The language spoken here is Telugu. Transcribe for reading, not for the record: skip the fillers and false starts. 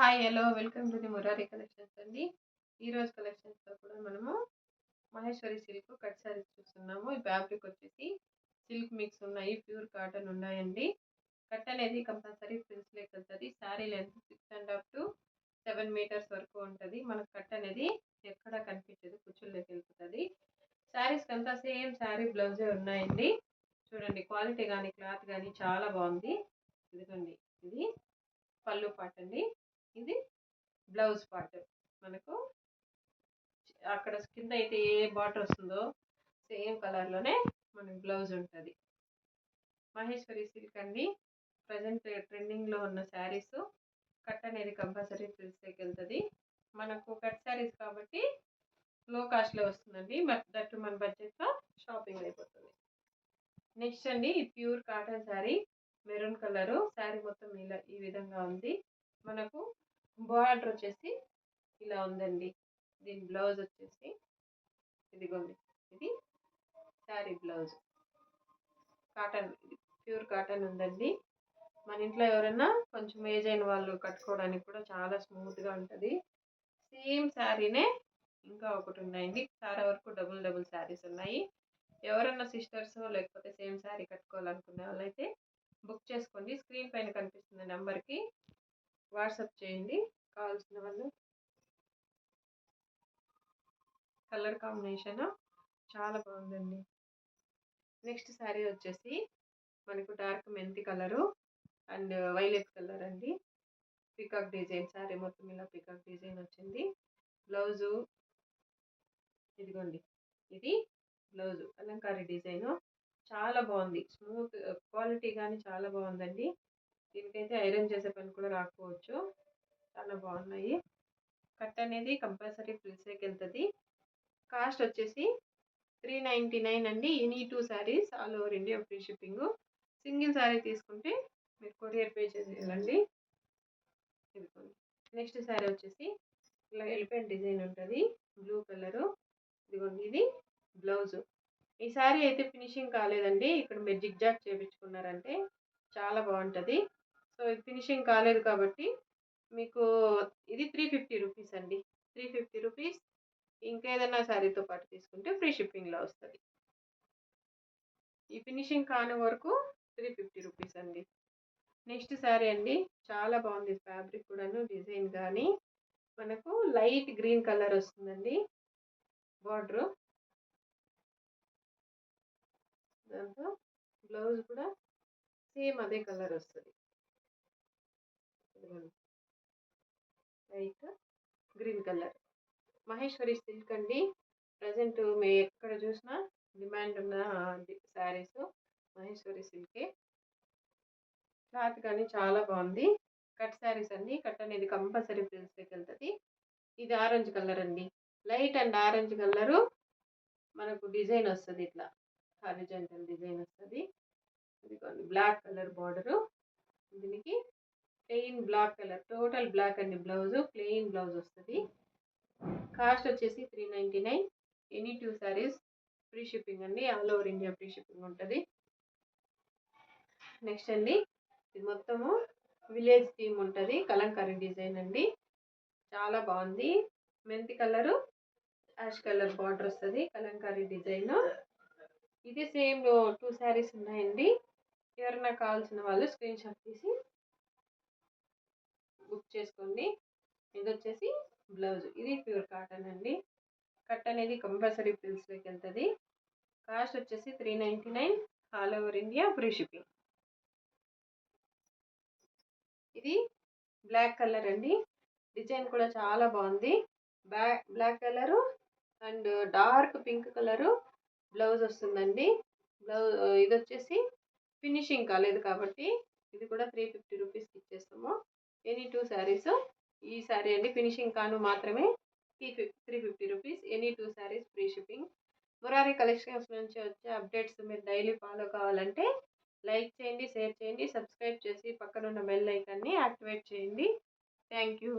Hi hello welcome to the Murari collections అండి. ఈరోజు కలెక్షన్స్లో కూడా మనము మహేశ్వరి సిల్క్ కట్ సారీస్ చూస్తున్నాము. ఈ ఫ్యాబ్రిక్ వచ్చేసి సిల్క్ మిక్స్ ఉన్నాయి, ప్యూర్ కాటన్ ఉన్నాయండి. కట్ అనేది కంపల్సరీ ప్రిన్స్ లెక్క వెళ్తుంది. శారీ లెంత్ 6.5 to 7 meters వరకు ఉంటుంది. మనకు కట్ అనేది ఎక్కడ కనిపించదు, కుచ్చుల్లోకి వెళ్ళిపోతుంది. శారీస్ అంతా సేమ్ శారీ బ్లౌజే ఉన్నాయండి. చూడండి క్వాలిటీ కానీ క్లాత్ కానీ చాలా బాగుంది. ఇదిగోండి, ఇది పళ్ళు పాట అండి, ఇది బ్లౌజ్ పార్ట్. మనకు అక్కడ కింద అయితే ఏ బార్డర్ వస్తుందో సేమ్ కలర్లోనే మనకి బ్లౌజ్ ఉంటుంది. మహేశ్వరి సిల్క్ అండి, ప్రజెంట్ ట్రెండింగ్లో ఉన్న శారీస్. కట్ అనేది కంపల్సరీ ప్రిన్స్కి వెళ్తుంది. మనకు కట్ శారీస్ కాబట్టి లో కాస్ట్లో వస్తుందండి, దట్టు మన బడ్జెట్లో షాపింగ్ అయిపోతుంది. నెక్స్ట్ అండి, pure cotton sari, maroon colour. Sari మొత్తం ఇలా ఈ విధంగా ఉంది. మనకు బార్డర్ వచ్చేసి ఇలా ఉందండి. దీని బ్లౌజ్ వచ్చేసి ఇదిగోండి, ఇది sari blouse. Cotton, pure cotton ఉందండి. మన ఇంట్లో ఎవరైనా కొంచెం ఏజ్ అయిన వాళ్ళు కట్టుకోవడానికి కూడా చాలా స్మూత్గా ఉంటుంది. సేమ్ శారీనే ఇంకా ఒకటి ఉన్నాయండి. చాలా వరకు డబుల్ శారీస్ ఉన్నాయి. ఎవరన్నా సిస్టర్స్ లేకపోతే సేమ్ శారీ కట్టుకోవాలనుకునే వాళ్ళైతే బుక్ చేసుకోండి. స్క్రీన్ పైన కనిపిస్తున్న నెంబర్కి వాట్సాప్ చేయండి కావాల్సిన వాళ్ళు. కలర్ కాంబినేషన్ చాలా బాగుందండి. నెక్స్ట్ శారీ వచ్చేసి మనకు డార్క్ మెంతి కలరు అండ్ వైలెట్ కలర్ అండి. పికాక్ డిజైన్, శారీ మొత్తం ఇలా పికాక్ డిజైన్ వచ్చింది. బ్లౌజు ఇదిగోండి, ఇది బ్లౌజు అలంకారీ డిజైన్. చాలా బాగుంది, స్మూత్ క్వాలిటీ కానీ చాలా బాగుందండి. దీనికైతే ఐరన్ చేసే పని కూడా రాకపోవచ్చు, చాలా బాగున్నాయి. కట్ అనేది కంపల్సరీ ఫ్రిల్స్కి వెళ్తుంది. కాస్ట్ వచ్చేసి 399 అండి. Any 2 saris all over India free shipping. Single sari తీసుకుంటే మీరు కొరియర్ పే చేసేయాలండి. నెక్స్ట్ శారీ వచ్చేసి ఇలా ఎలిఫెంట్ డిజైన్ ఉంటుంది, బ్లూ కలరు. ఇదిగోండి, ఇది బ్లౌజు. ఈ శారీ అయితే ఫినిషింగ్ కాలేదండి. ఇక్కడ మీరు జిగ్జాగ్ చేయించుకున్నారంటే చాలా బాగుంటుంది. సో ఇది ఫినిషింగ్ కాలేదు కాబట్టి మీకు ఇది 350 రూపీస్ అండి. 350 రూపీస్. ఇంకేదైనా శారీతో పాటు తీసుకుంటే ఫ్రీ షిప్పింగ్లో వస్తుంది. ఈ ఫినిషింగ్ కాని వరకు 350 రూపీస్ అండి. నెక్స్ట్ శారీ అండి, చాలా బాగుంది. ఫ్యాబ్రిక్ కూడాను, డిజైన్ కానీ మనకు లైట్ గ్రీన్ కలర్ వస్తుందండి బార్డర్. దాంతో బ్లౌజ్ కూడా సేమ్ అదే కలర్ వస్తుంది, light green colour. Maheshwari silk అండి, ప్రజెంట్ మీ ఎక్కడ చూసినా డిమాండ్ ఉన్న శారీస్ మహేశ్వరి సిల్కే. క్లాత్ కానీ చాలా బాగుంది. కట్ శారీస్ అండి, కట్ అనేది కంపల్సరీ ప్రిన్స్కి వెళ్తుంది. ఇది ఆరెంజ్ కలర్ అండి, లైట్ అండ్ ఆరెంజ్ కలరు. మనకు డిజైన్ వస్తుంది, ఇట్లా హారిజాంటల్ డిజైన్ వస్తుంది. ఇదిగోండి, బ్లాక్ కలర్ బార్డరు. దీనికి plain black colour, total black అండి. బ్లౌజ్ ప్లెయిన్ బ్లౌజ్ వస్తుంది. కాస్ట్ వచ్చేసి 399. ఎనీ 2 శారీస్ ఫ్రీ షిప్పింగ్ అండి, all over India free shipping ఉంటుంది. నెక్స్ట్ అండి, ఇది మొత్తము విలేజ్ థీమ్ ఉంటుంది, కలంకారీ డిజైన్ అండి. చాలా బాగుంది. మెంతి కలరు, యాష్ కలర్ బార్డర్ వస్తుంది, కలంకారీ డిజైన్. ఇది సేమ్ 2 శారీస్ ఉన్నాయండి. ఎవరైనా కావాల్సిన వాళ్ళు స్క్రీన్ షాట్ తీసి బుక్ చేసుకోండి. ఇది వచ్చేసి బ్లౌజ్, ఇది ప్యూర్ కాటన్ అండి. కట్ అనేది కంపల్సరీ ప్రిల్స్లోకి వెళ్తుంది. కాస్ట్ వచ్చేసి 399, all over India free shipping. ఇది బ్లాక్ కలర్ అండి, డిజైన్ కూడా చాలా బాగుంది. Black colour and dark pink colour blouse వస్తుందండి. బ్లౌజ్ ఇది వచ్చేసి ఫినిషింగ్ కాలేదు కాబట్టి ఇది కూడా 350 రూపీస్కి ఇచ్చేస్తాము. ఎనీ 2 శారీస్. ఈ శారీ అండి ఫినిషింగ్ కాను మాత్రమే 350 rupees. Any 2 saris free shipping. Murari collections నుంచి వచ్చే అప్డేట్స్ మీరు డైలీ ఫాలో కావాలంటే లైక్ చేయండి, షేర్ చేయండి, సబ్స్క్రైబ్ చేసి పక్కనున్న బెల్ ఐకాన్ని యాక్టివేట్ చేయండి. Thank you.